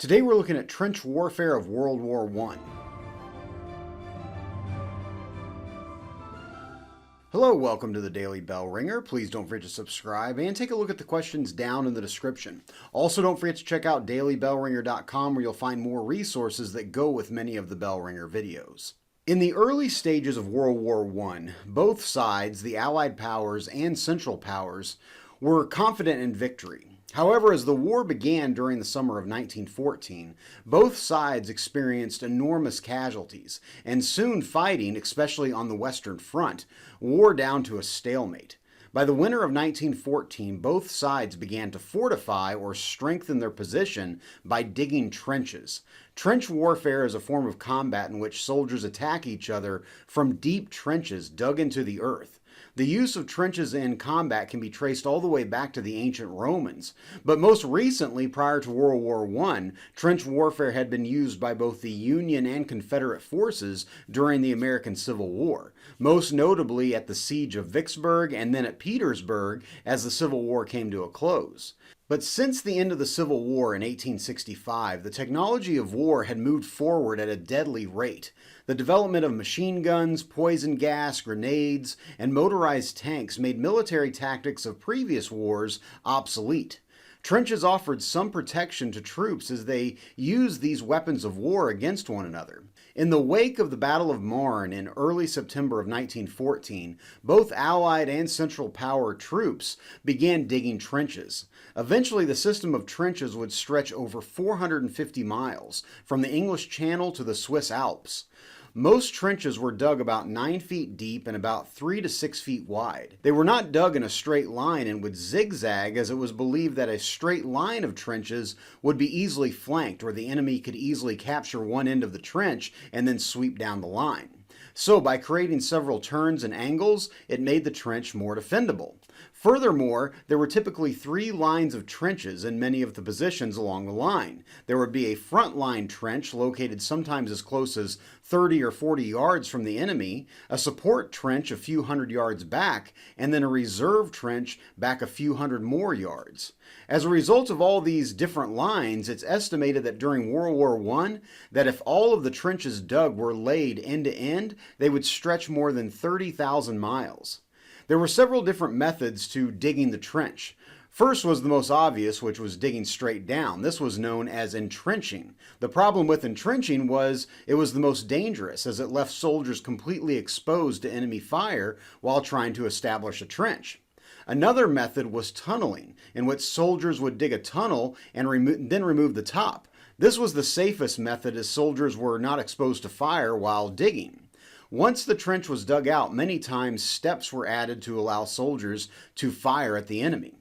Today we're looking at trench warfare of World War I. Hello, welcome to the Daily Bellringer. Please don't forget to subscribe and take a look at the questions down in the description. Also, don't forget to check out dailybellringer.com where you'll find more resources that go with many of the Bellringer videos. In the early stages of World War I, both sides, the Allied powers and Central powers, were confident in victory. However, as the war began during the summer of 1914, both sides experienced enormous casualties, and soon fighting, especially on the Western Front, wore down to a stalemate. By the winter of 1914, both sides began to fortify or strengthen their position by digging trenches. Trench warfare is a form of combat in which soldiers attack each other from deep trenches dug into the earth. The use of trenches in combat can be traced all the way back to the ancient Romans, but most recently, prior to World War I, trench warfare had been used by both the Union and Confederate forces during the American Civil War, most notably at the Siege of Vicksburg and then at Petersburg as the Civil War came to a close. But since the end of the Civil War in 1865, the technology of war had moved forward at a deadly rate. The development of machine guns, poison gas, grenades, and motorized tanks made military tactics of previous wars obsolete. Trenches offered some protection to troops as they used these weapons of war against one another. In the wake of the Battle of Marne in early September of 1914, both Allied and Central Power troops began digging trenches. Eventually, the system of trenches would stretch over 450 miles, from the English Channel to the Swiss Alps. Most trenches were dug about 9 feet deep and about 3 to 6 feet wide. They were not dug in a straight line and would zigzag, as it was believed that a straight line of trenches would be easily flanked, or the enemy could easily capture one end of the trench and then sweep down the line. So by creating several turns and angles, it made the trench more defendable. Furthermore, there were typically 3 lines of trenches in many of the positions along the line. There would be a front line trench located sometimes as close as 30 or 40 yards from the enemy, a support trench a few hundred yards back, and then a reserve trench back a few hundred more yards. As a result of all these different lines, it's estimated that during World War I, that if all of the trenches dug were laid end to end, they would stretch more than 30,000 miles. There were several different methods to digging the trench. First was the most obvious, which was digging straight down. This was known as entrenching. The problem with entrenching was it was the most dangerous, as it left soldiers completely exposed to enemy fire while trying to establish a trench. Another method was tunneling, in which soldiers would dig a tunnel and then remove the top. This was the safest method, as soldiers were not exposed to fire while digging. Once the trench was dug out, many times steps were added to allow soldiers to fire at the enemy.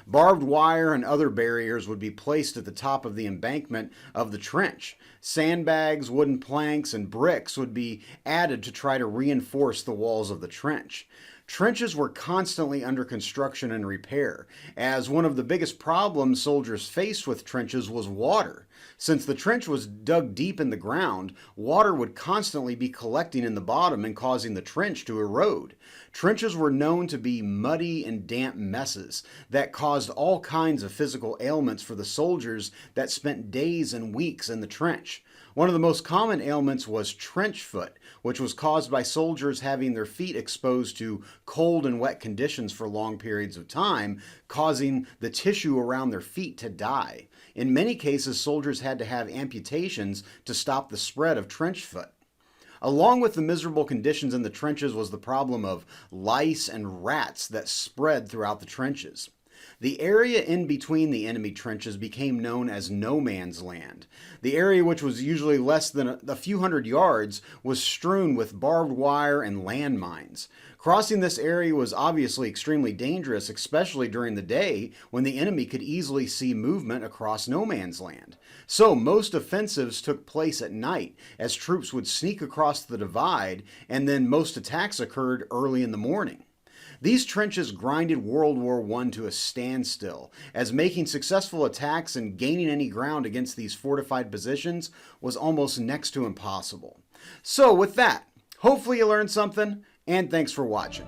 Barbed wire and other barriers would be placed at the top of the embankment of the trench. Sandbags, wooden planks, and bricks would be added to try to reinforce the walls of the trench. Trenches were constantly under construction and repair, as one of the biggest problems soldiers faced with trenches was water. Since the trench was dug deep in the ground, water would constantly be collecting in the bottom and causing the trench to erode. Trenches were known to be muddy and damp messes that caused all kinds of physical ailments for the soldiers that spent days and weeks in the trench. One of the most common ailments was trench foot, which was caused by soldiers having their feet exposed to cold and wet conditions for long periods of time, causing the tissue around their feet to die. In many cases, soldiers had to have amputations to stop the spread of trench foot. Along with the miserable conditions in the trenches was the problem of lice and rats that spread throughout the trenches. The area in between the enemy trenches became known as no man's land. The area, which was usually less than a few hundred yards, was strewn with barbed wire and landmines. Crossing this area was obviously extremely dangerous, especially during the day when the enemy could easily see movement across no man's land. So most offensives took place at night, as troops would sneak across the divide, and then most attacks occurred early in the morning. These trenches grinded World War I to a standstill, as making successful attacks and gaining any ground against these fortified positions was almost next to impossible. So with that, hopefully you learned something, and thanks for watching.